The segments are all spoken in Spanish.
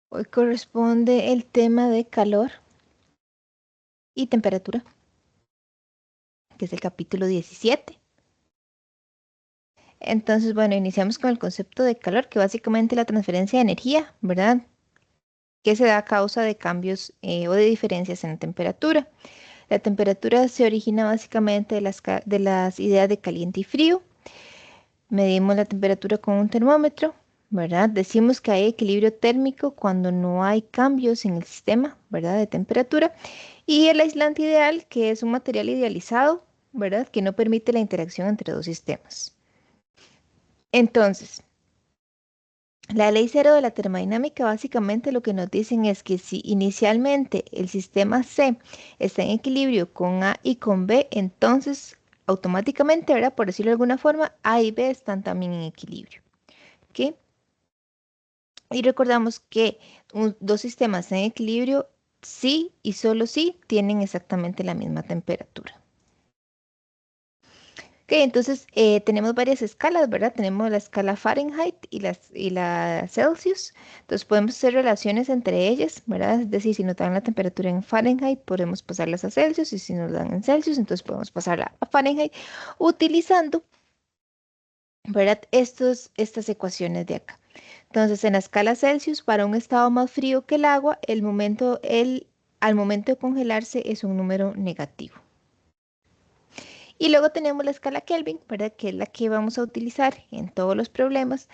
Hoy corresponde el tema de calor y temperatura, que es el capítulo 17. Entonces, bueno, iniciamos con el concepto de calor, que básicamente es la transferencia de energía, ¿verdad? Que se da a causa de cambios o de diferencias en la temperatura. La temperatura se origina básicamente de las ideas de caliente y frío. Medimos la temperatura con un termómetro, ¿verdad? Decimos que hay equilibrio térmico cuando no hay cambios en el sistema, ¿verdad? De temperatura. Y el aislante ideal, que es un material idealizado, ¿verdad? Que no permite la interacción entre dos sistemas. Entonces, la ley cero de la termodinámica básicamente lo que nos dicen es que si inicialmente el sistema C está en equilibrio con A y con B, entonces automáticamente, ¿verdad? Por decirlo de alguna forma, A y B están también en equilibrio. ¿Ok? Y recordamos que dos sistemas en equilibrio, sí y solo sí, tienen exactamente la misma temperatura. Ok, entonces tenemos varias escalas, ¿verdad? Tenemos la escala Fahrenheit y la Celsius. Entonces podemos hacer relaciones entre ellas, ¿verdad? Es decir, si nos dan la temperatura en Fahrenheit, podemos pasarlas a Celsius y si nos dan en Celsius, entonces podemos pasarla a Fahrenheit utilizando, ¿verdad? Estas ecuaciones de acá. Entonces, en la escala Celsius, para un estado más frío que el agua, al momento de congelarse es un número negativo. Y luego tenemos la escala Kelvin, ¿verdad? Que es la que vamos a utilizar en todos los problemas,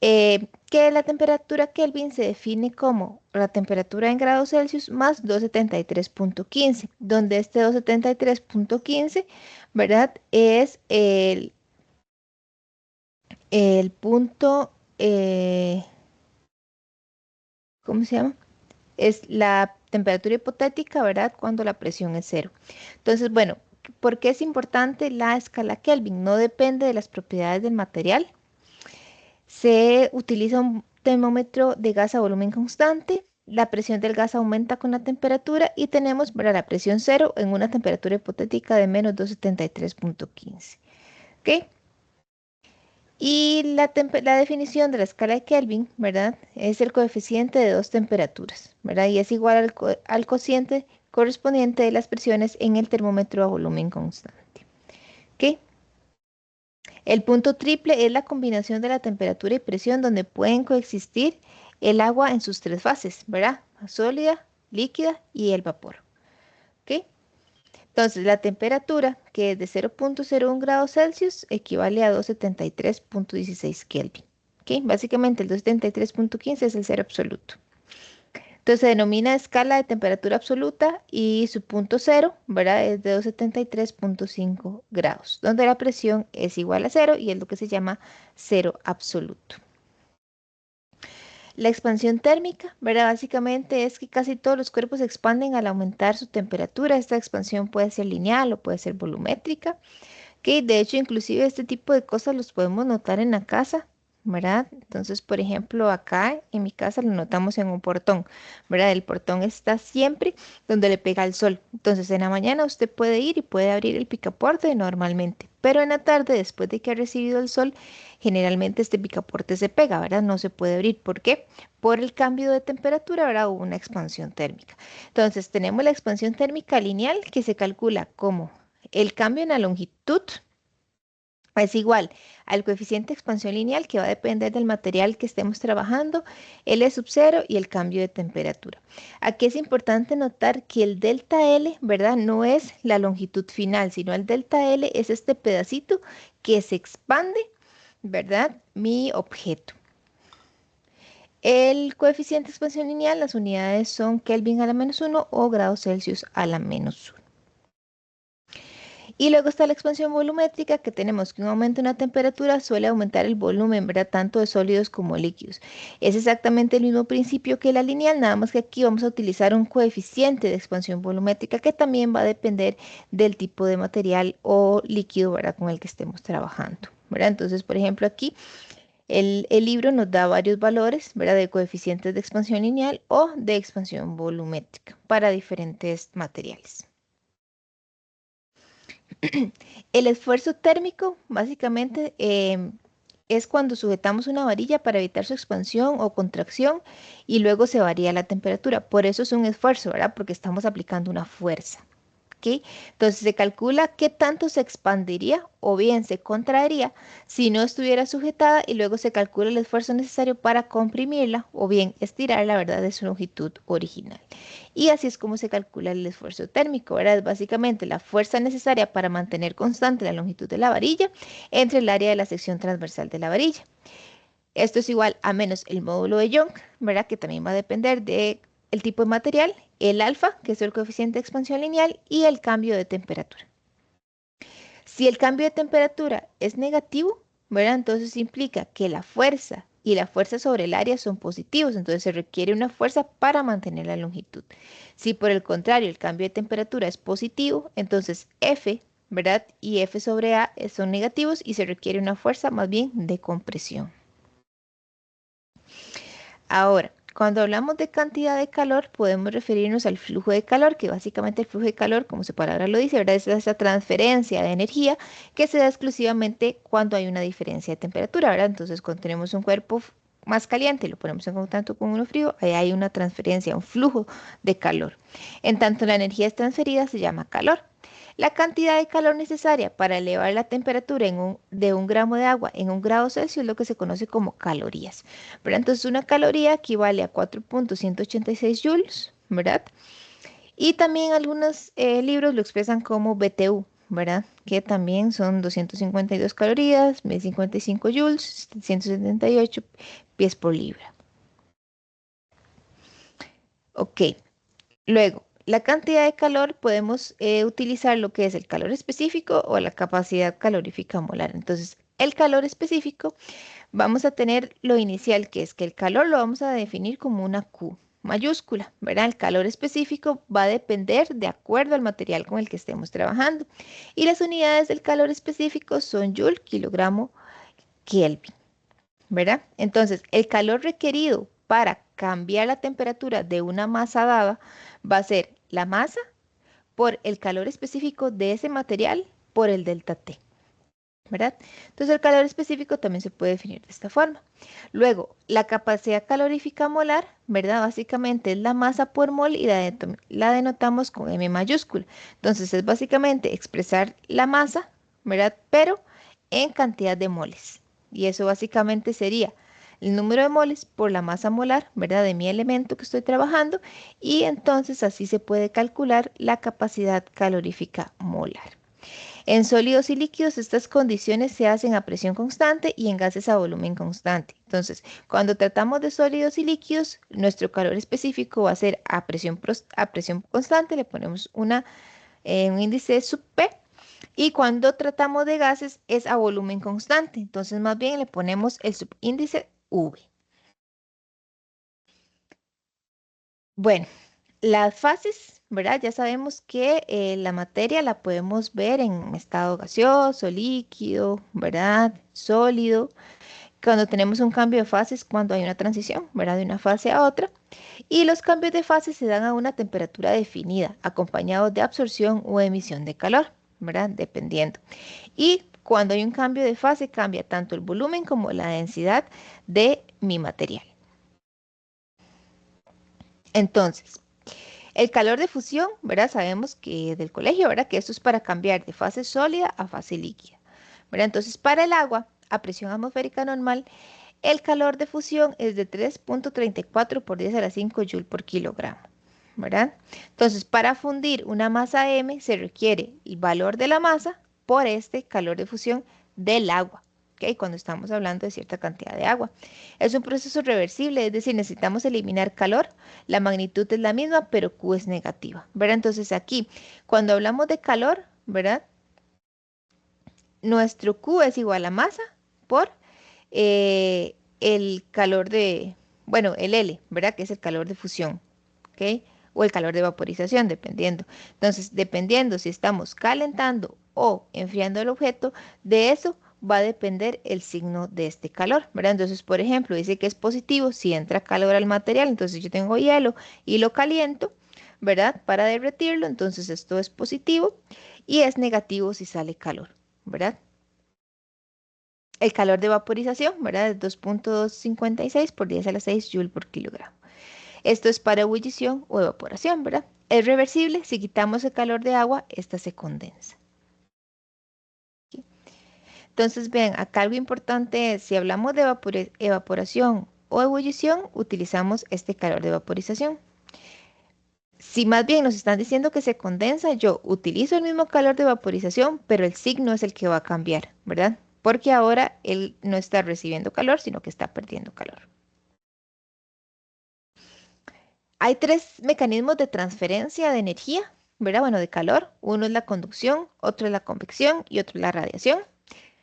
que la temperatura Kelvin se define como la temperatura en grados Celsius más 273.15, donde este 273.15, ¿verdad? Es el punto, ¿cómo se llama? Es la temperatura hipotética, ¿verdad? Cuando la presión es cero. Entonces, bueno, ¿por qué es importante la escala Kelvin? No depende de las propiedades del material. Se utiliza un termómetro de gas a volumen constante. La presión del gas aumenta con la temperatura y tenemos para la presión cero en una temperatura hipotética de menos 273.15. ¿Ok? Y la definición de la escala de Kelvin, ¿verdad? Es el coeficiente de dos temperaturas, ¿verdad? Y es igual al cociente correspondiente de las presiones en el termómetro a volumen constante. ¿Ok? El punto triple es la combinación de la temperatura y presión donde pueden coexistir el agua en sus tres fases, ¿verdad? Sólida, líquida y el vapor. ¿Ok? Entonces, la temperatura, que es de 0.01 grados Celsius, equivale a 273.16 Kelvin. ¿Ok? Básicamente, el 273.15 es el cero absoluto. Entonces, se denomina escala de temperatura absoluta y su punto cero, ¿verdad? Es de 273.5 grados, donde la presión es igual a cero y es lo que se llama cero absoluto. La expansión térmica, ¿verdad? Básicamente es que casi todos los cuerpos se expanden al aumentar su temperatura. Esta expansión puede ser lineal o puede ser volumétrica. Que de hecho, inclusive este tipo de cosas los podemos notar en la casa, ¿verdad? Entonces, por ejemplo, acá en mi casa lo notamos en un portón, ¿verdad? El portón está siempre donde le pega el sol. Entonces, en la mañana usted puede ir y puede abrir el picaporte normalmente, pero en la tarde, después de que ha recibido el sol, generalmente este picaporte se pega, ¿verdad? No se puede abrir. ¿Por qué? Por el cambio de temperatura, ¿verdad? Hubo una expansión térmica. Entonces, tenemos la expansión térmica lineal que se calcula como el cambio en la longitud es igual al coeficiente de expansión lineal que va a depender del material que estemos trabajando, L sub 0 y el cambio de temperatura. Aquí es importante notar que el delta L, ¿verdad? No es la longitud final, sino el delta L es este pedacito que se expande, ¿verdad? Mi objeto. El coeficiente de expansión lineal, las unidades son Kelvin a la menos 1 o grados Celsius a la menos 1. Y luego está la expansión volumétrica, que tenemos que un aumento en la temperatura suele aumentar el volumen, ¿verdad? Tanto de sólidos como líquidos. Es exactamente el mismo principio que la lineal, nada más que aquí vamos a utilizar un coeficiente de expansión volumétrica que también va a depender del tipo de material o líquido, ¿verdad? Con el que estemos trabajando, ¿verdad? Entonces, por ejemplo, aquí el libro nos da varios valores, ¿verdad? De coeficientes de expansión lineal o de expansión volumétrica para diferentes materiales. El esfuerzo térmico, básicamente, es cuando sujetamos una varilla para evitar su expansión o contracción y luego se varía la temperatura. Por eso es un esfuerzo, ¿verdad? Porque estamos aplicando una fuerza. ¿Ok? Entonces se calcula qué tanto se expandiría o bien se contraería si no estuviera sujetada y luego se calcula el esfuerzo necesario para comprimirla o bien estirarla, ¿verdad? De su longitud original. Y así es como se calcula el esfuerzo térmico, ¿verdad? Es básicamente la fuerza necesaria para mantener constante la longitud de la varilla entre el área de la sección transversal de la varilla. Esto es igual a menos el módulo de Young, ¿verdad? Que también va a depender de el tipo de material, el alfa, que es el coeficiente de expansión lineal, y el cambio de temperatura. Si el cambio de temperatura es negativo, ¿verdad? Entonces implica que la fuerza y la fuerza sobre el área son positivos, entonces se requiere una fuerza para mantener la longitud. Si por el contrario el cambio de temperatura es positivo, entonces F, ¿verdad? Y F sobre A son negativos y se requiere una fuerza más bien de compresión. Ahora, cuando hablamos de cantidad de calor, podemos referirnos al flujo de calor, que básicamente el flujo de calor, como su palabra lo dice, ¿verdad? Es esa transferencia de energía que se da exclusivamente cuando hay una diferencia de temperatura, ¿verdad? Entonces, cuando tenemos un cuerpo más caliente y lo ponemos en contacto con uno frío, ahí hay una transferencia, un flujo de calor. En tanto la energía es transferida, se llama calor. La cantidad de calor necesaria para elevar la temperatura de 1 gramo de agua en 1 grado Celsius es lo que se conoce como calorías, ¿verdad? Entonces una caloría equivale a 4,186 joules, ¿verdad? Y también algunos libros lo expresan como BTU, ¿verdad? Que también son 252 calorías, 1055 joules, 178 pies por libra. Ok, luego, la cantidad de calor podemos utilizar lo que es el calor específico o la capacidad calorífica molar. Entonces, el calor específico, vamos a tener lo inicial, que es que el calor lo vamos a definir como una Q mayúscula, ¿verdad? El calor específico va a depender de acuerdo al material con el que estemos trabajando. Y las unidades del calor específico son Joule, kilogramo, Kelvin. ¿Verdad? Entonces, el calor requerido para cambiar la temperatura de una masa dada va a ser la masa por el calor específico de ese material por el delta T, ¿verdad? Entonces, el calor específico también se puede definir de esta forma. Luego, la capacidad calorífica molar, ¿verdad? Básicamente es la masa por mol y la denotamos con M mayúscula. Entonces, es básicamente expresar la masa, ¿verdad? Pero en cantidad de moles. Y eso básicamente sería el número de moles por la masa molar, ¿verdad? De mi elemento que estoy trabajando. Y entonces así se puede calcular la capacidad calorífica molar. En sólidos y líquidos estas condiciones se hacen a presión constante y en gases a volumen constante. Entonces, cuando tratamos de sólidos y líquidos, nuestro calor específico va a ser a presión constante, le ponemos un índice sub P. Y cuando tratamos de gases es a volumen constante. Entonces, más bien le ponemos el subíndice V. Bueno, las fases, ¿verdad? Ya sabemos que la materia la podemos ver en estado gaseoso, líquido, ¿verdad? Sólido. Cuando tenemos un cambio de fase es cuando hay una transición, ¿verdad? De una fase a otra. Y los cambios de fase se dan a una temperatura definida, acompañados de absorción o emisión de calor, ¿verdad? Dependiendo. Y cuando hay un cambio de fase, cambia tanto el volumen como la densidad de mi material. Entonces, el calor de fusión, ¿verdad? Sabemos que del colegio, ¿verdad? Que esto es para cambiar de fase sólida a fase líquida, ¿verdad? Entonces, para el agua a presión atmosférica normal, el calor de fusión es de 3,34 por 10 a la 5 joule por kilogramo, ¿verdad? Entonces, para fundir una masa M se requiere el valor de la masa por este calor de fusión del agua, ¿ok? Cuando estamos hablando de cierta cantidad de agua. Es un proceso reversible, es decir, necesitamos eliminar calor, la magnitud es la misma, pero Q es negativa, ¿verdad? Entonces aquí, cuando hablamos de calor, ¿verdad? Nuestro Q es igual a masa por el calor bueno, el L, ¿verdad? Que es el calor de fusión, ¿ok? O el calor de vaporización, dependiendo. Entonces, dependiendo si estamos calentando o enfriando el objeto, de eso va a depender el signo de este calor, ¿verdad? Entonces, por ejemplo, dice que es positivo si entra calor al material, entonces yo tengo hielo y lo caliento, ¿verdad? Para derretirlo, entonces esto es positivo y es negativo si sale calor, ¿verdad? El calor de vaporización, ¿verdad? Es 2.56 por 10 a la 6 joule por kilogramo. Esto es para ebullición o evaporación, ¿verdad? Es reversible. Si quitamos el calor de agua, esta se condensa. ¿Sí? Entonces, vean, acá algo importante es, si hablamos de evaporación o ebullición, utilizamos este calor de vaporización. Si más bien nos están diciendo que se condensa, yo utilizo el mismo calor de vaporización, pero el signo es el que va a cambiar, ¿verdad? Porque ahora él no está recibiendo calor, sino que está perdiendo calor. Hay tres mecanismos de transferencia de energía, ¿verdad? Bueno, de calor. Uno es la conducción, otro es la convección y otro es la radiación.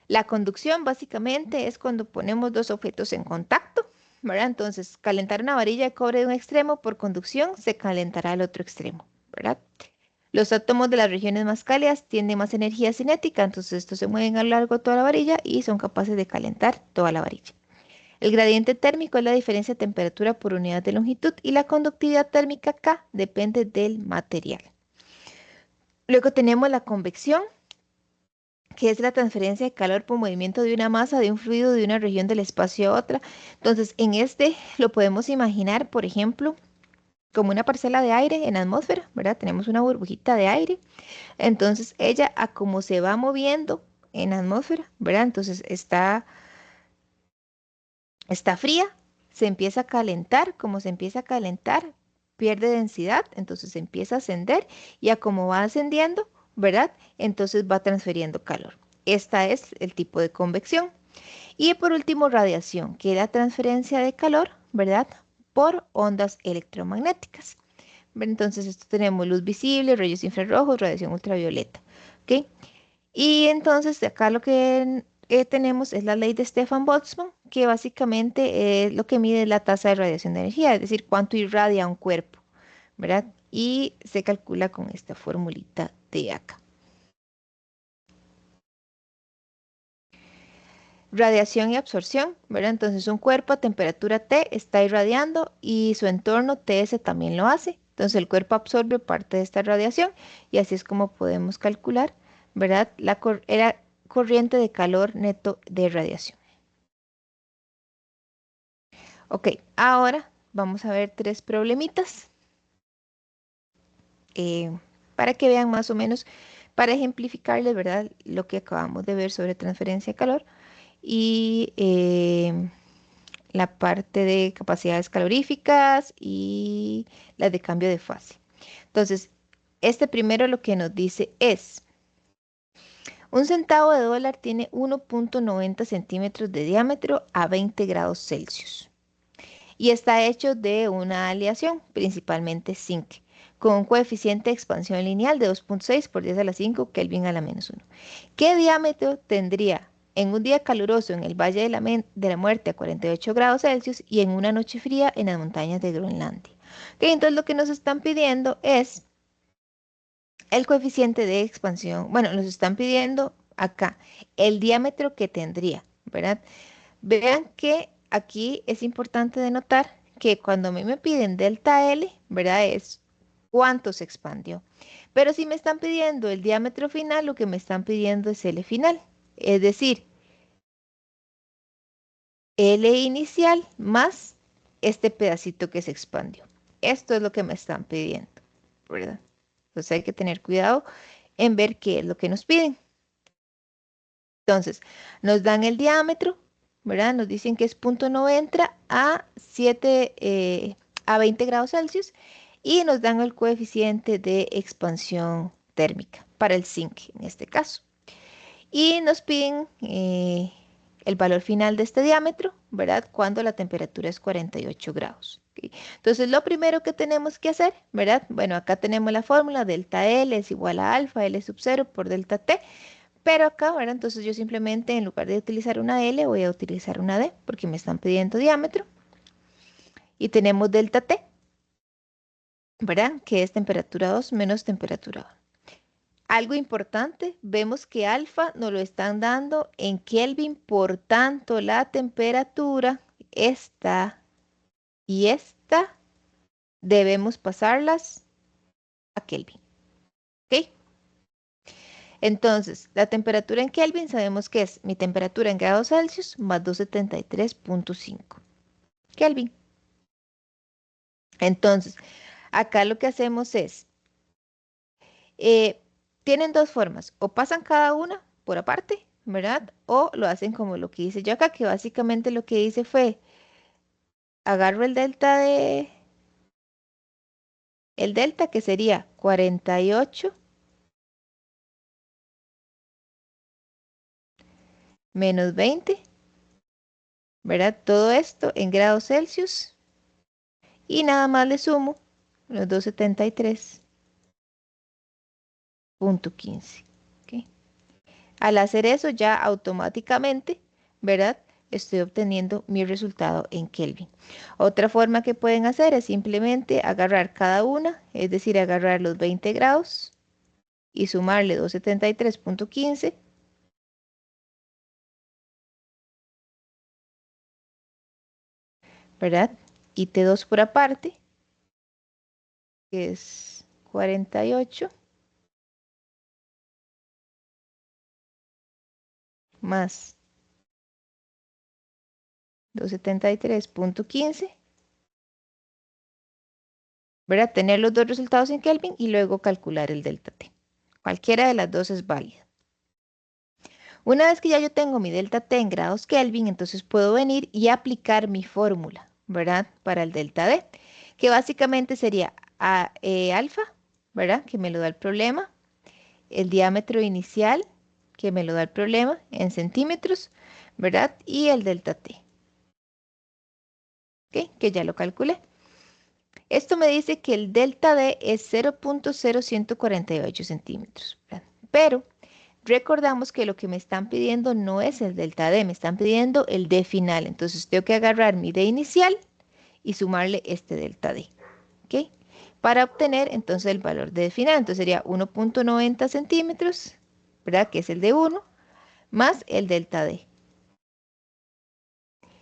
La conducción básicamente es cuando ponemos dos objetos en contacto, ¿verdad? Entonces, calentar una varilla de cobre de un extremo por conducción se calentará el otro extremo, ¿verdad? Los átomos de las regiones más cálidas tienen más energía cinética, entonces estos se mueven a lo largo de toda la varilla y son capaces de calentar toda la varilla. El gradiente térmico es la diferencia de temperatura por unidad de longitud y la conductividad térmica K depende del material. Luego tenemos la convección, que es la transferencia de calor por movimiento de una masa de un fluido de una región del espacio a otra. Entonces, en este lo podemos imaginar, por ejemplo, como una parcela de aire en la atmósfera, ¿verdad? Tenemos una burbujita de aire. Entonces, ella, a como se va moviendo en la atmósfera, ¿verdad? Entonces, está fría, se empieza a calentar, como se empieza a calentar, pierde densidad, entonces se empieza a ascender y a como va ascendiendo, ¿verdad? Entonces va transfiriendo calor. Esta es el tipo de convección. Y por último, radiación, que es la transferencia de calor, ¿verdad? Por ondas electromagnéticas. Entonces, esto tenemos luz visible, rayos infrarrojos, radiación ultravioleta. ¿Ok? Y entonces, de acá lo que tenemos es la ley de Stefan-Boltzmann, que básicamente es lo que mide la tasa de radiación de energía, es decir, cuánto irradia un cuerpo, ¿verdad? Y se calcula con esta formulita de acá. Radiación y absorción, ¿verdad? Entonces un cuerpo a temperatura T está irradiando y su entorno TS también lo hace. Entonces el cuerpo absorbe parte de esta radiación y así es como podemos calcular, ¿verdad? La corriente de calor neto de radiación. Ok, ahora vamos a ver tres problemitas eh, para que vean más o menos, para ejemplificarles, ¿verdad? Lo que acabamos de ver sobre transferencia de calor y la parte de capacidades caloríficas y las de cambio de fase. Entonces, este primero lo que nos dice es, un centavo de dólar tiene 1.90 centímetros de diámetro a 20 grados Celsius y está hecho de una aleación, principalmente zinc, con un coeficiente de expansión lineal de 2.6 por 10 a la 5 Kelvin a la -1. ¿Qué diámetro tendría en un día caluroso en el Valle de la Muerte a 48 grados Celsius y en una noche fría en las montañas de Groenlandia? Okay, entonces lo que nos están pidiendo es el coeficiente de expansión. Bueno, nos están pidiendo acá el diámetro que tendría, ¿verdad? Vean que aquí es importante denotar que cuando a mí me piden delta L, ¿verdad? Es cuánto se expandió. Pero si me están pidiendo el diámetro final, lo que me están pidiendo es L final. Es decir, L inicial más este pedacito que se expandió. Esto es lo que me están pidiendo, ¿verdad? Entonces hay que tener cuidado en ver qué es lo que nos piden. Entonces, nos dan el diámetro, ¿verdad? Nos dicen que es 0.90 a 7, a 20 grados Celsius y nos dan el coeficiente de expansión térmica para el zinc en este caso. Y nos piden el valor final de este diámetro, ¿verdad? Cuando la temperatura es 48 grados. ¿Ok? Entonces, lo primero que tenemos que hacer, ¿verdad? Bueno, acá tenemos la fórmula, delta L es igual a alfa L sub 0 por delta T. Pero acá, ¿verdad? Entonces yo simplemente en lugar de utilizar una L voy a utilizar una D porque me están pidiendo diámetro. Y tenemos delta T, ¿verdad? Que es temperatura 2 menos temperatura 1. Algo importante, vemos que alfa nos lo están dando en Kelvin, por tanto la temperatura, esta y esta, debemos pasarlas a Kelvin. ¿Ok? Entonces, la temperatura en Kelvin sabemos que es mi temperatura en grados Celsius más 273.5 Kelvin. Entonces, acá lo que hacemos es, eh, tienen dos formas, o pasan cada una por aparte, ¿verdad? O lo hacen como lo que hice yo acá, que básicamente lo que hice fue, agarro el delta que sería 48 menos 20, ¿verdad? Todo esto en grados Celsius y nada más le sumo los 273.15. ¿Ok? Al hacer eso ya automáticamente, ¿verdad? Estoy obteniendo mi resultado en Kelvin. Otra forma que pueden hacer es simplemente agarrar cada una, es decir, agarrar los 20 grados y sumarle 273.15, ¿verdad? Y T2 por aparte, que es 48 más 273.15, ¿verdad? Tener los dos resultados en Kelvin y luego calcular el delta T. Cualquiera de las dos es válida. Una vez que ya yo tengo mi delta T en grados Kelvin, entonces puedo venir y aplicar mi fórmula, ¿verdad? Para el delta D, que básicamente sería alfa, ¿verdad? Que me lo da el problema, el diámetro inicial, que me lo da el problema en centímetros, ¿verdad? Y el delta T, ¿ok? Que ya lo calculé. Esto me dice que el delta D es 0.0148 centímetros, ¿verdad? Pero recordamos que lo que me están pidiendo no es el delta D, me están pidiendo el D final. Entonces tengo que agarrar mi D inicial y sumarle este delta D, ¿ok? Para obtener entonces el valor de D final. Entonces sería 1.90 centímetros, ¿verdad? Que es el de 1, más el delta D.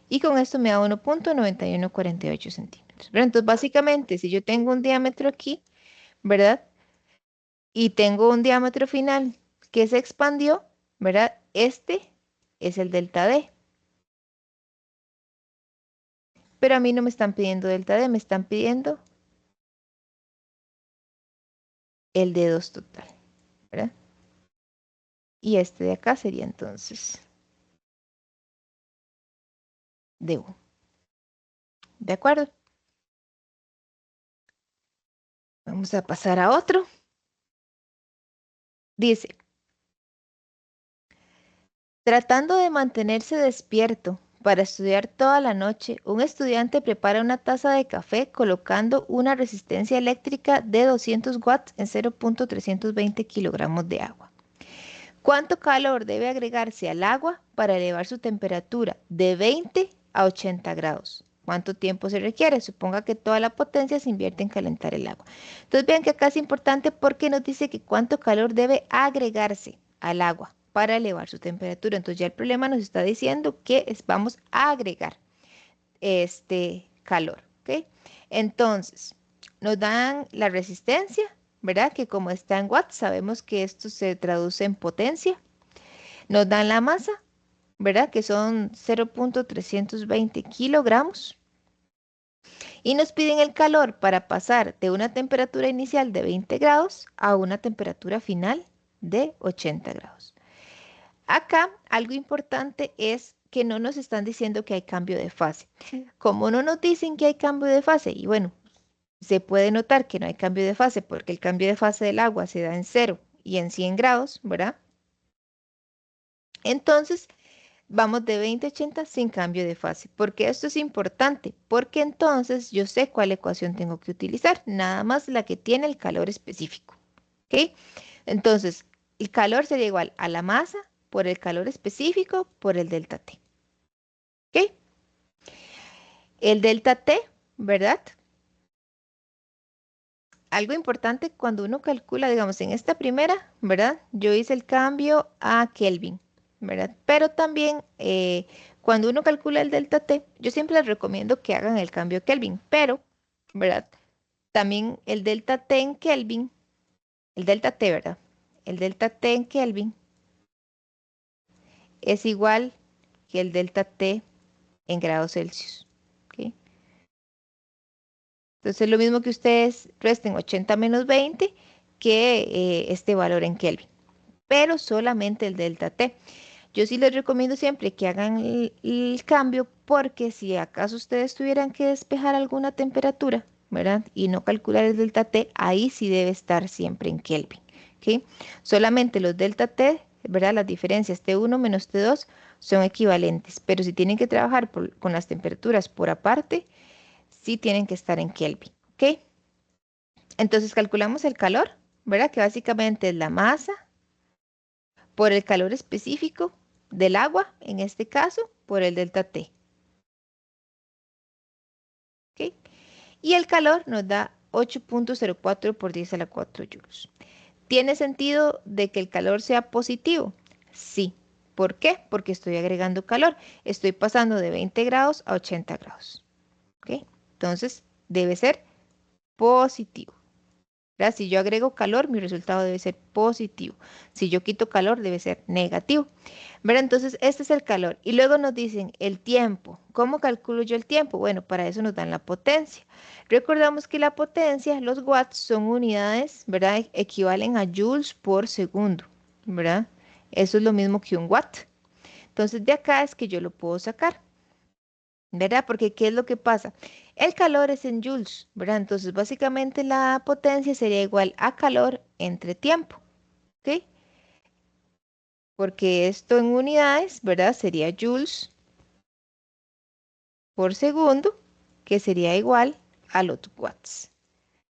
Y con esto me da 1.9148 centímetros, ¿verdad? Entonces básicamente si yo tengo un diámetro aquí, ¿verdad? Y tengo un diámetro final que se expandió, ¿verdad? Este es el delta D. Pero a mí no me están pidiendo delta D, me están pidiendo el D2 total, ¿verdad? Y este de acá sería entonces D1. ¿De acuerdo? Vamos a pasar a otro. Dice, tratando de mantenerse despierto para estudiar toda la noche, un estudiante prepara una taza de café colocando una resistencia eléctrica de 200 watts en 0.320 kilogramos de agua. ¿Cuánto calor debe agregarse al agua para elevar su temperatura de 20 a 80 grados? ¿Cuánto tiempo se requiere? Suponga que toda la potencia se invierte en calentar el agua. Entonces vean que acá es importante porque nos dice que cuánto calor debe agregarse al agua para elevar su temperatura. Entonces ya el problema nos está diciendo que vamos a agregar este calor, ¿ok? Entonces, nos dan la resistencia, ¿verdad? Que como está en watts, sabemos que esto se traduce en potencia. Nos dan la masa, ¿verdad? Que son 0.320 kilogramos. Y nos piden el calor para pasar de una temperatura inicial de 20 grados a una temperatura final de 80 grados. Acá algo importante es que no nos están diciendo que hay cambio de fase. Como no nos dicen que hay cambio de fase, y bueno, se puede notar que no hay cambio de fase porque el cambio de fase del agua se da en 0 y en 100 grados, ¿verdad? Entonces, vamos de 20 a 80 sin cambio de fase. ¿Por qué esto es importante? Porque entonces yo sé cuál ecuación tengo que utilizar, nada más la que tiene el calor específico. ¿Ok? Entonces, el calor sería igual a la masa por el calor específico por el delta T. ¿Ok? El delta T, ¿verdad? Algo importante cuando uno calcula, digamos, en esta primera, ¿verdad? Yo hice el cambio a Kelvin, ¿verdad? Pero también cuando uno calcula el delta T, yo siempre les recomiendo que hagan el cambio a Kelvin, pero, ¿verdad? También el delta T en Kelvin, el delta T, ¿verdad? el delta T en Kelvin es igual que el delta T en grados Celsius. ¿Ok? Entonces, lo mismo que ustedes resten 80 menos 20 que este valor en Kelvin, pero solamente el delta T. Yo sí les recomiendo siempre que hagan el cambio porque si acaso ustedes tuvieran que despejar alguna temperatura, ¿verdad? Y no calcular el delta T, ahí sí debe estar siempre en Kelvin. ¿Ok? Solamente los delta T, ¿verdad? Las diferencias T1 menos T2 son equivalentes, pero si tienen que trabajar con las temperaturas por aparte, sí tienen que estar en Kelvin. ¿Ok? Entonces calculamos el calor, ¿verdad? Que básicamente es la masa por el calor específico del agua, en este caso, por el delta T. ¿Ok? Y el calor nos da 8.04 por 10 a la 4 joules. ¿Tiene sentido de que el calor sea positivo? Sí. ¿Por qué? Porque estoy agregando calor. Estoy pasando de 20 grados a 80 grados. ¿Ok? Entonces, debe ser positivo. ¿Verdad? Si yo agrego calor, mi resultado debe ser positivo. Si yo quito calor, debe ser negativo. ¿Verdad? Entonces, este es el calor. Y luego nos dicen el tiempo. ¿Cómo calculo yo el tiempo? Bueno, para eso nos dan la potencia. Recordamos que la potencia, los watts, son unidades, ¿verdad? Equivalen a joules por segundo, ¿verdad? Eso es lo mismo que un watt. Entonces, de acá es que yo lo puedo sacar. ¿Verdad? Porque ¿qué es lo que pasa? El calor es en joules, ¿verdad? Entonces, básicamente la potencia sería igual a calor entre tiempo, ¿ok? Porque esto en unidades, ¿verdad? Sería joules por segundo, que sería igual a los watts,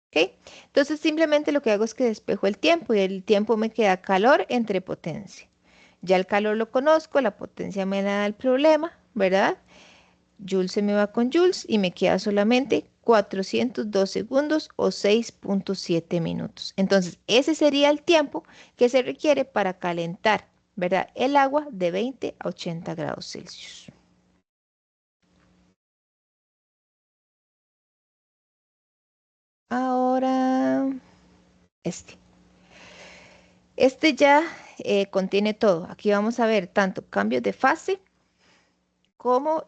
¿ok? Entonces, simplemente lo que hago es que despejo el tiempo y el tiempo me queda calor entre potencia. Ya el calor lo conozco, la potencia me da el problema, ¿verdad? Joules se me va con joules y me queda solamente 402 segundos o 6.7 minutos. Entonces, ese sería el tiempo que se requiere para calentar, ¿verdad? El agua de 20 a 80 grados Celsius. Ahora, este. Este ya contiene todo. Aquí vamos a ver tanto cambios de fase como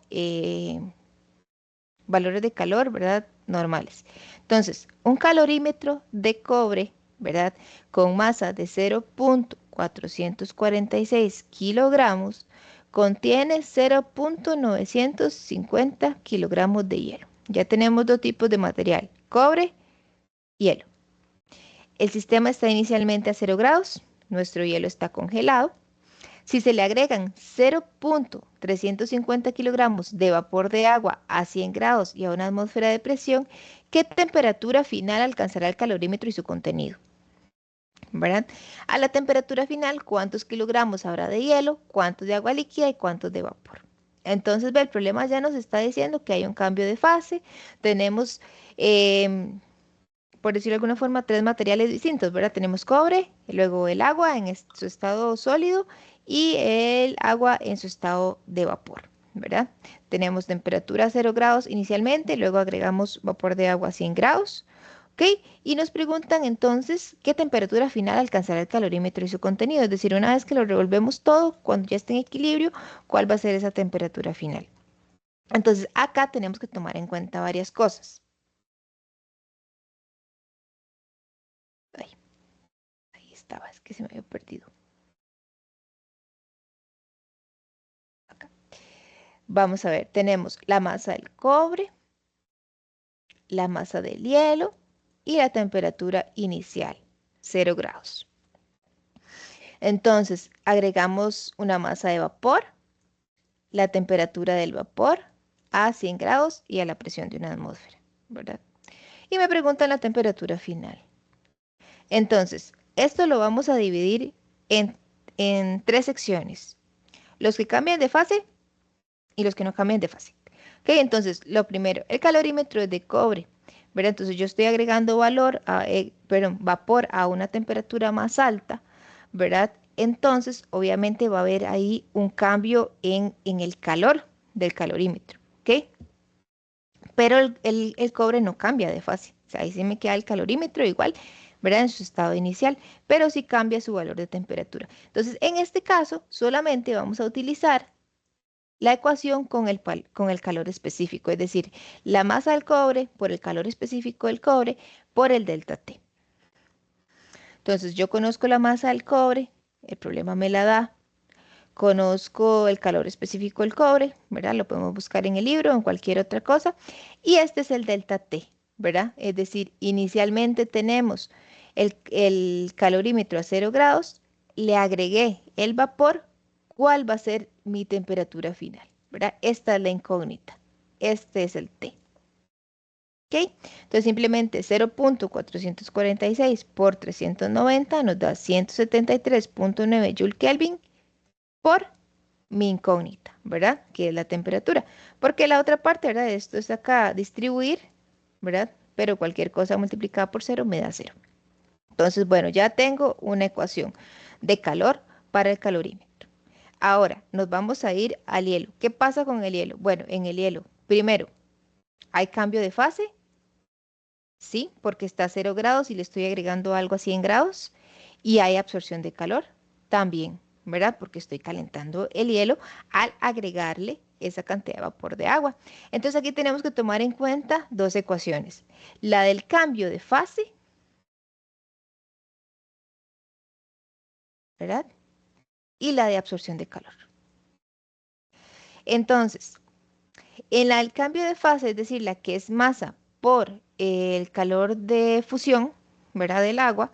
valores de calor, ¿verdad? Normales. Entonces, un calorímetro de cobre, ¿verdad? Con masa de 0.446 kilogramos, contiene 0.950 kilogramos de hielo. Ya tenemos dos tipos de material, cobre y hielo. El sistema está inicialmente a 0 grados, nuestro hielo está congelado. Si se le agregan 0.350 kilogramos de vapor de agua a 100 grados y a una atmósfera de presión, ¿qué temperatura final alcanzará el calorímetro y su contenido? ¿Verdad? A la temperatura final, ¿cuántos kilogramos habrá de hielo, cuántos de agua líquida y cuántos de vapor? Entonces, ve, el problema ya nos está diciendo que hay un cambio de fase. Tenemos, por decirlo de alguna forma, tres materiales distintos, ¿verdad? Tenemos cobre, luego el agua en su estado sólido y el agua en su estado de vapor, ¿verdad? Tenemos temperatura a 0 grados inicialmente, luego agregamos vapor de agua a 100 grados, ¿ok? Y nos preguntan entonces qué temperatura final alcanzará el calorímetro y su contenido, es decir, una vez que lo revolvemos todo, cuando ya esté en equilibrio, ¿cuál va a ser esa temperatura final? Entonces, acá tenemos que tomar en cuenta varias cosas. Ay, ahí estaba, es que se me había perdido. Acá. Vamos a ver, tenemos la masa del cobre, la masa del hielo y la temperatura inicial, 0 grados. Entonces, agregamos una masa de vapor, la temperatura del vapor a 100 grados y a la presión de una atmósfera, ¿verdad? Y me preguntan la temperatura final. Entonces, esto lo vamos a dividir en tres secciones. Los que cambian de fase y los que no cambian de fase. Ok, entonces, lo primero, el calorímetro es de cobre, ¿verdad? Entonces, yo estoy agregando vapor a una temperatura más alta, ¿verdad? Entonces, obviamente va a haber ahí un cambio en el calor del calorímetro, ¿ok? Pero el cobre no cambia de fase. O sea, ahí sí me queda el calorímetro igual, ¿verdad? En su estado inicial, pero sí cambia su valor de temperatura. Entonces, en este caso, solamente vamos a utilizar la ecuación con el calor específico, es decir, la masa del cobre por el calor específico del cobre por el delta T. Entonces, yo conozco la masa del cobre, el problema me la da. Conozco el calor específico del cobre, ¿verdad? Lo podemos buscar en el libro o en cualquier otra cosa. Y este es el delta T, ¿verdad? Es decir, inicialmente tenemos el calorímetro a 0 grados, le agregué el vapor, ¿cuál va a ser mi temperatura final? ¿Verdad? Esta es la incógnita. Este es el T. ¿Ok? Entonces simplemente 0.446 por 390 nos da 173.9 Joule Kelvin por mi incógnita, ¿verdad? Que es la temperatura. Porque la otra parte, ¿verdad? Esto es acá distribuir, ¿verdad? Pero cualquier cosa multiplicada por 0 me da 0. Entonces, bueno, ya tengo una ecuación de calor para el calorímetro. Ahora, nos vamos a ir al hielo. ¿Qué pasa con el hielo? Bueno, en el hielo, primero, ¿hay cambio de fase? Sí, porque está a 0 grados y le estoy agregando algo a 100 grados. Y hay absorción de calor también, ¿verdad? Porque estoy calentando el hielo al agregarle esa cantidad de vapor de agua. Entonces aquí tenemos que tomar en cuenta dos ecuaciones. La del cambio de fase, ¿verdad? Y la de absorción de calor. Entonces, en la del cambio de fase, es decir, la que es masa por el calor de fusión, ¿verdad? Del agua.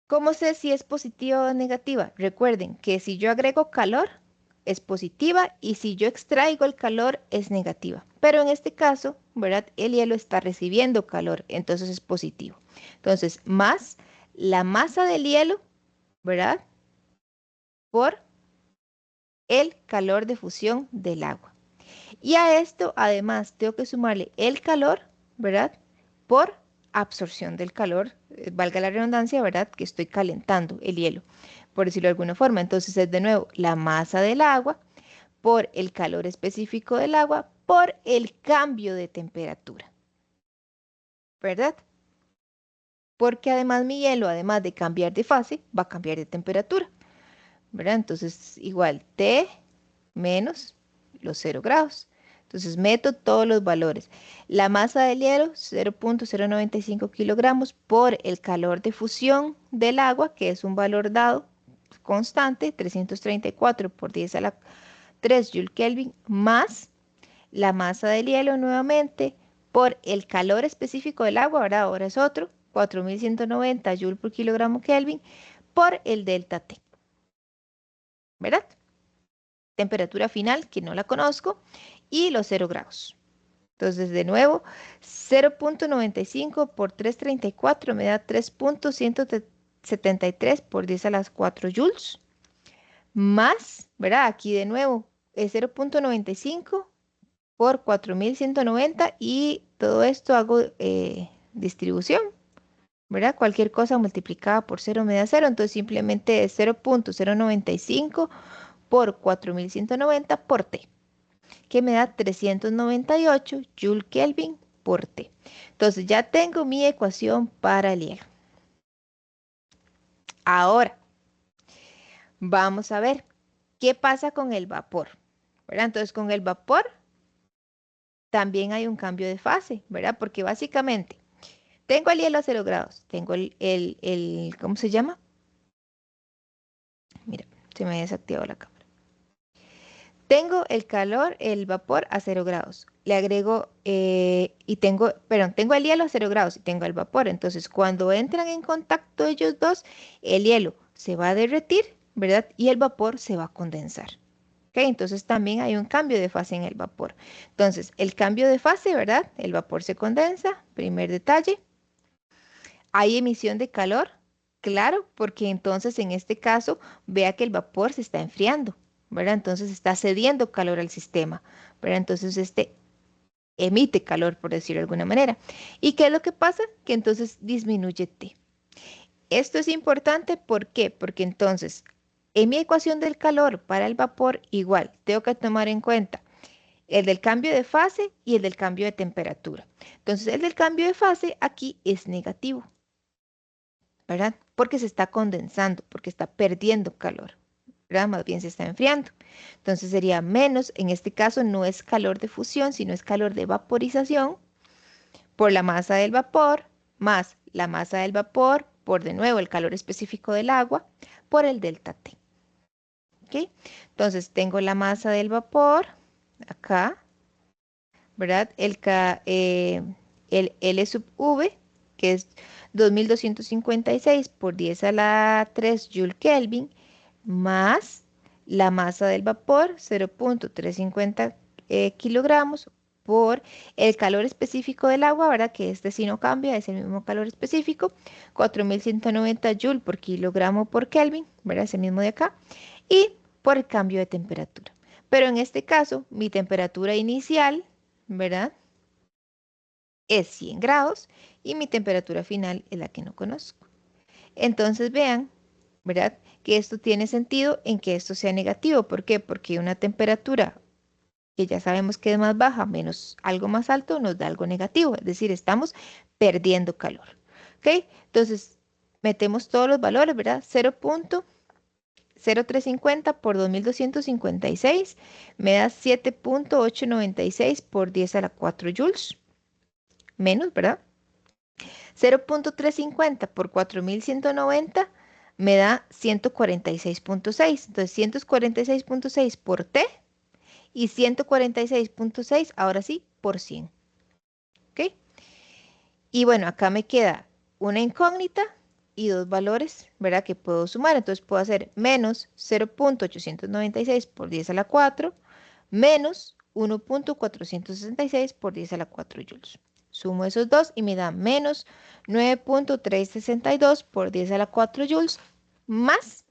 ¿Cómo sé si es positiva o negativa? Recuerden que si yo agrego calor, es positiva y si yo extraigo el calor, es negativa. Pero en este caso, ¿verdad? El hielo está recibiendo calor, entonces es positivo. Entonces, más la masa del hielo, ¿verdad? Por el calor de fusión del agua. Y a esto, además, tengo que sumarle el calor, ¿verdad? Por absorción del calor, valga la redundancia, ¿verdad? Que estoy calentando el hielo, por decirlo de alguna forma. Entonces es de nuevo la masa del agua por el calor específico del agua por el cambio de temperatura, ¿verdad? Porque además mi hielo, además de cambiar de fase, va a cambiar de temperatura, ¿verdad? Entonces igual T menos los 0 grados. Entonces meto todos los valores. La masa del hielo, 0.095 kilogramos por el calor de fusión del agua, que es un valor dado constante, 334 por 10 a la 3 Joule Kelvin, más la masa del hielo nuevamente por el calor específico del agua, ahora es otro, 4190 Joule por kilogramo Kelvin, por el delta T, ¿verdad? Temperatura final, que no la conozco, y los 0 grados. Entonces, de nuevo, 0.95 por 334 me da 3.173 por 10 a las 4 joules. Más, ¿verdad? Aquí de nuevo, es 0.95 por 4190 y todo esto hago distribución, ¿verdad? Cualquier cosa multiplicada por 0 me da 0, entonces simplemente es 0.095 por 4190 por T, que me da 398 Joule Kelvin por T. Entonces ya tengo mi ecuación para el hielo. Ahora, vamos a ver qué pasa con el vapor, ¿verdad? Entonces con el vapor también hay un cambio de fase, ¿verdad? Porque básicamente tengo el hielo a 0 grados, tengo ¿cómo se llama? Mira, se me ha desactivado la cámara. Tengo el calor, el vapor a 0 grados. Le agrego tengo el hielo a 0 grados y tengo el vapor. Entonces, cuando entran en contacto ellos dos, el hielo se va a derretir, ¿verdad? Y el vapor se va a condensar. ¿Ok? Entonces, también hay un cambio de fase en el vapor. Entonces, el cambio de fase, ¿verdad? El vapor se condensa, primer detalle. Hay emisión de calor, claro, porque entonces en este caso vea que el vapor se está enfriando, ¿verdad? Entonces está cediendo calor al sistema, ¿verdad? Entonces este emite calor, por decirlo de alguna manera. ¿Y qué es lo que pasa? Que entonces disminuye T. Esto es importante, ¿por qué? Porque entonces en mi ecuación del calor para el vapor igual tengo que tomar en cuenta el del cambio de fase y el del cambio de temperatura. Entonces el del cambio de fase aquí es negativo. ¿verdad? Porque se está condensando, porque está perdiendo calor, ¿verdad? Más bien se está enfriando. Entonces sería menos, en este caso no es calor de fusión, sino es calor de vaporización por la masa del vapor, más la masa del vapor, por de nuevo el calor específico del agua, por el delta T. ¿Ok? Entonces tengo la masa del vapor acá, ¿verdad? El L sub V, que es 2256 por 10 a la 3 Joule Kelvin, más la masa del vapor, 0.350 kilogramos, por el calor específico del agua, ¿verdad? Que este sí no cambia, es el mismo calor específico, 4190 Joule por kilogramo por Kelvin, ¿verdad? Es el mismo de acá, y por el cambio de temperatura. Pero en este caso, mi temperatura inicial, ¿verdad? Es 100 grados y mi temperatura final es la que no conozco. Entonces vean, ¿verdad? Que esto tiene sentido en que esto sea negativo. ¿Por qué? Porque una temperatura que ya sabemos que es más baja menos algo más alto nos da algo negativo. Es decir, estamos perdiendo calor. ¿Ok? Entonces, metemos todos los valores, ¿verdad? 0.0350 por 2256 me da 7.896 por 10 a la 4 joules. Menos, ¿verdad? 0.350 por 4190 me da 146.6. Entonces 146.6 por T y 146.6 ahora sí por 100. ¿Ok? Y bueno, acá me queda una incógnita y dos valores, ¿verdad? Que puedo sumar. Entonces puedo hacer menos 0.896 por 10 a la 4 menos 1.466 por 10 a la 4 joules. Sumo esos dos y me da menos 9.362 por 10 a la 4 joules más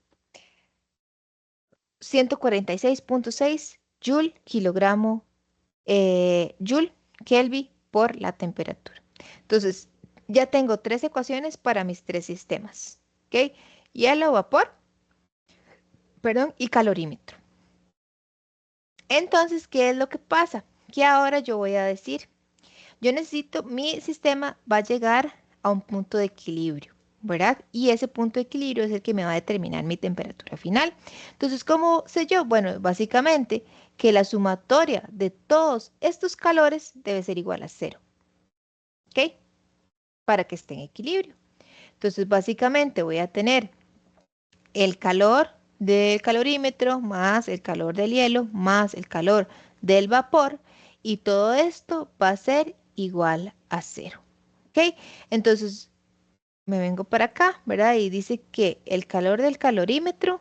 146.6 joule kilogramo joule Kelvin por la temperatura. Entonces, ya tengo tres ecuaciones para mis tres sistemas. ¿Ok? Hielo, vapor, perdón, y calorímetro. Entonces, ¿qué es lo que pasa? Que ahora yo voy a decir, yo necesito, mi sistema va a llegar a un punto de equilibrio, ¿verdad? Y ese punto de equilibrio es el que me va a determinar mi temperatura final. Entonces, ¿cómo sé yo? Bueno, básicamente que la sumatoria de todos estos calores debe ser igual a cero, ¿ok? Para que esté en equilibrio. Entonces, básicamente voy a tener el calor del calorímetro más el calor del hielo más el calor del vapor y todo esto va a ser igual a cero. ¿Ok? Entonces me vengo para acá, ¿verdad? Y dice que el calor del calorímetro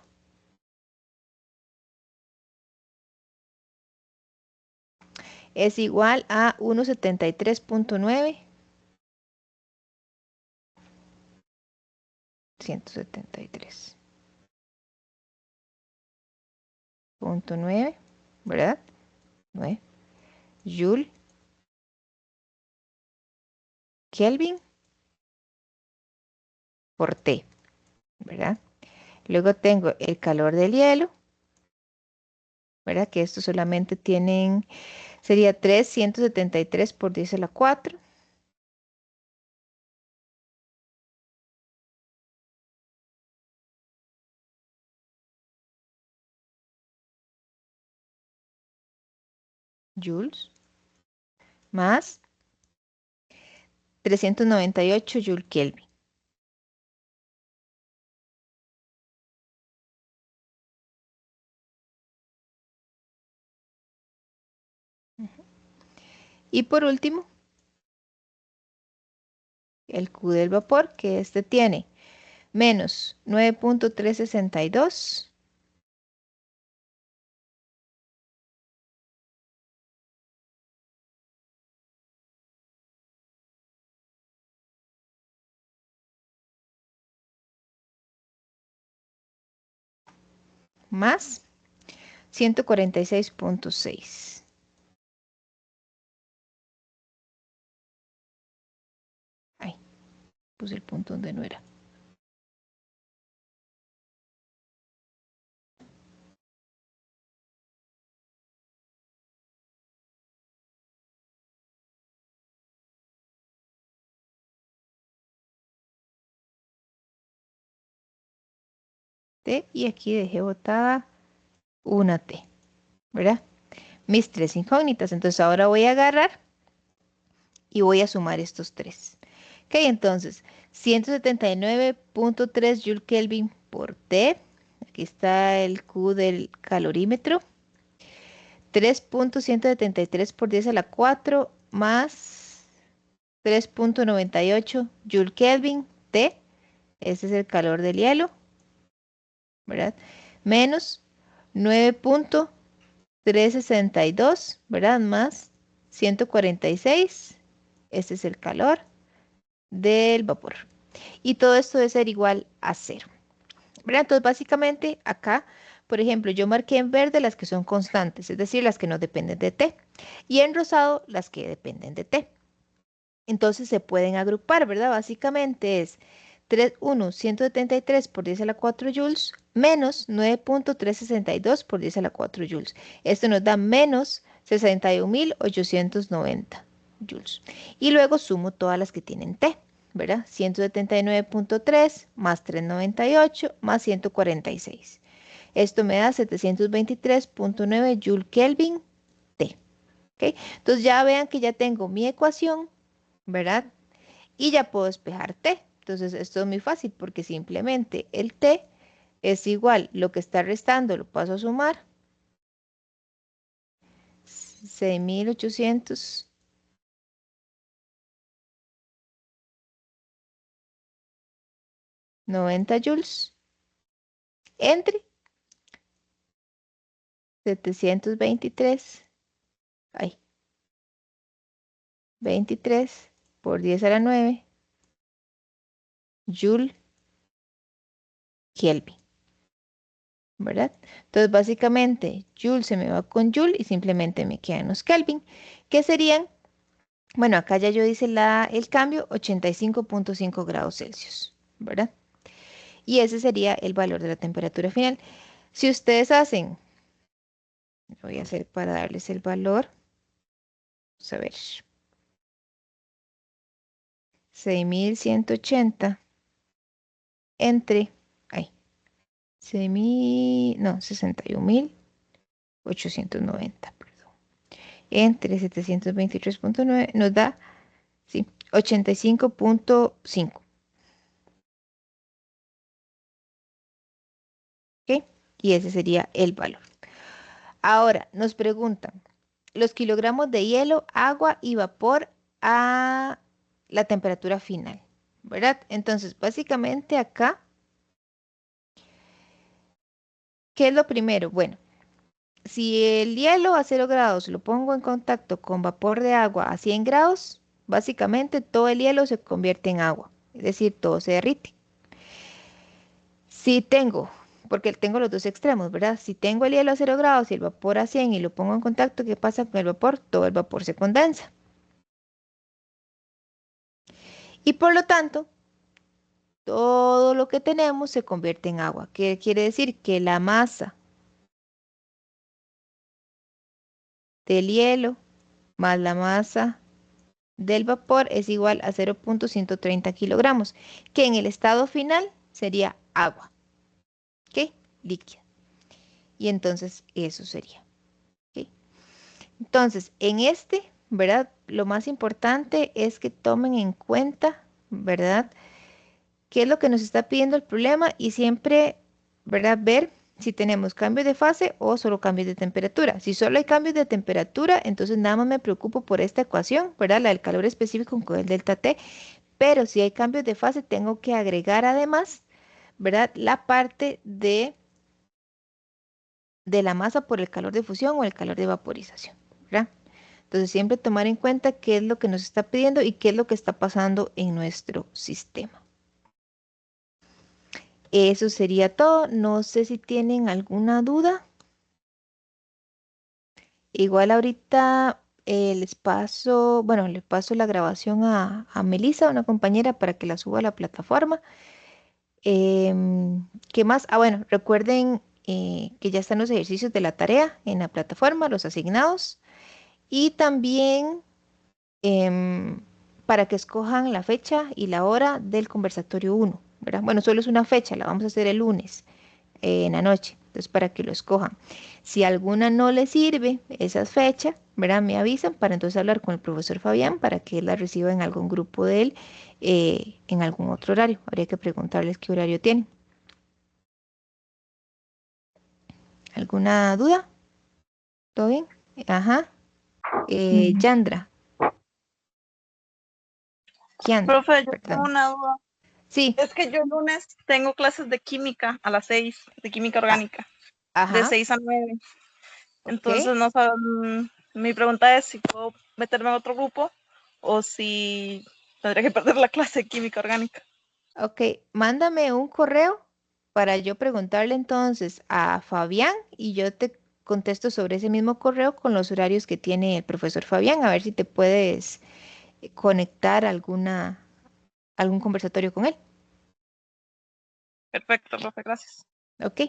es igual a 173.9, 173.9, ¿verdad? 9 Joule Kelvin por T, ¿verdad? Luego tengo el calor del hielo, ¿verdad? Que estos solamente tienen, sería 373 por 10 a la 4. Joules, más 398 Joule Kelvin. Y por último, el Q del vapor, que este tiene menos 9.362 más 146.6. Ay, puse el punto donde no era. T y aquí dejé botada una T, ¿verdad? Mis tres incógnitas. Entonces ahora voy a agarrar y voy a sumar estos tres. Ok, entonces 179.3 Joule Kelvin por T. Aquí está el Q del calorímetro. 3.173 por 10 a la 4 más 3.98 Joule Kelvin T. Ese es el calor del hielo, ¿verdad? Menos 9.362, ¿verdad? Más 146. Este es el calor del vapor. Y todo esto debe ser igual a cero, ¿verdad? Entonces, básicamente, acá, por ejemplo, yo marqué en verde las que son constantes, es decir, las que no dependen de T, y en rosado las que dependen de T. Entonces, se pueden agrupar, ¿verdad? Básicamente es 173 por 10 a la 4 joules menos 9.362 por 10 a la 4 joules. Esto nos da menos 61.890 joules. Y luego sumo todas las que tienen T, ¿verdad? 179.3 más 398 más 146. Esto me da 723.9 Joule Kelvin T. ¿Ok? Entonces ya vean que ya tengo mi ecuación, ¿verdad? Y ya puedo despejar T. Entonces esto es muy fácil porque simplemente el T es igual, lo que está restando lo paso a sumar, 6.890 joules entre 723, ay, 23 por 10 a la 9 Joule Kelvin, ¿verdad? Entonces básicamente Joule se me va con Joule y simplemente me quedan los Kelvin, que serían, bueno, acá ya yo hice el cambio, 85.5 grados Celsius, ¿verdad? Y ese sería el valor de la temperatura final. Si ustedes hacen, lo voy a hacer para darles el valor, vamos a ver, 6.180 entre, ay, 6.000, no, 61.890, perdón, entre 723.9 nos da, sí, 85.5, ¿ok? Y ese sería el valor. Ahora, nos preguntan los kilogramos de hielo, agua y vapor a la temperatura final, ¿verdad? Entonces, básicamente acá, ¿qué es lo primero? Bueno, si el hielo a 0 grados lo pongo en contacto con vapor de agua a 100 grados, básicamente todo el hielo se convierte en agua, es decir, todo se derrite. Si tengo, porque tengo los dos extremos, ¿verdad? Si tengo el hielo a 0 grados y el vapor a 100 y lo pongo en contacto, ¿qué pasa con el vapor? Todo el vapor se condensa. Y por lo tanto, todo lo que tenemos se convierte en agua. ¿Qué quiere decir? Que la masa del hielo más la masa del vapor es igual a 0.130 kilogramos, que en el estado final sería agua, ¿ok? Líquida. Y entonces eso sería, ¿ok? Entonces, en este, ¿verdad? Lo más importante es que tomen en cuenta, ¿verdad? ¿Qué es lo que nos está pidiendo el problema? Y siempre, ¿verdad? Ver si tenemos cambios de fase o solo cambios de temperatura. Si solo hay cambios de temperatura, entonces nada más me preocupo por esta ecuación, ¿verdad? La del calor específico con el delta T. Pero si hay cambios de fase, tengo que agregar además, ¿verdad? La parte de la masa por el calor de fusión o el calor de vaporización, ¿verdad? Entonces siempre tomar en cuenta qué es lo que nos está pidiendo y qué es lo que está pasando en nuestro sistema. Eso sería todo. No sé si tienen alguna duda. Igual ahorita les paso, bueno, le paso la grabación a Melissa, una compañera, para que la suba a la plataforma. ¿Qué más? Ah, bueno, recuerden que ya están los ejercicios de la tarea en la plataforma, los asignados. Y también em, para que escojan la fecha y la hora del conversatorio 1, ¿verdad? Bueno, solo es una fecha, la vamos a hacer el lunes. en la noche, entonces para que lo escojan. Si alguna no le sirve esa fecha, ¿verdad? Me avisan para entonces hablar con el profesor Fabián para que él la reciba en algún grupo de él en algún otro horario. Habría que preguntarles qué horario tienen. ¿Alguna duda? ¿Todo bien? Ajá. Yandra, Kiandra, Profe, yo tengo perdón. una duda. Sí, Es que yo el lunes tengo clases de química a las 6, de química ah, orgánica, de ajá, 6 a 9. ok, Entonces, no saben, mi pregunta es si puedo meterme en otro grupo o si tendría que perder la clase de química orgánica. ok. Mándame un correo para yo preguntarle entonces a Fabián y yo te contesto sobre ese mismo correo con los horarios que tiene el profesor Fabián, a ver si te puedes conectar algún conversatorio con él. Perfecto, profe, gracias. Ok.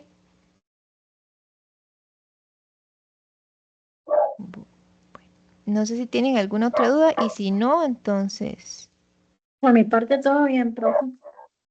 Bu- No sé si tienen alguna otra duda y si no, entonces... Por mi parte, todo bien, profe.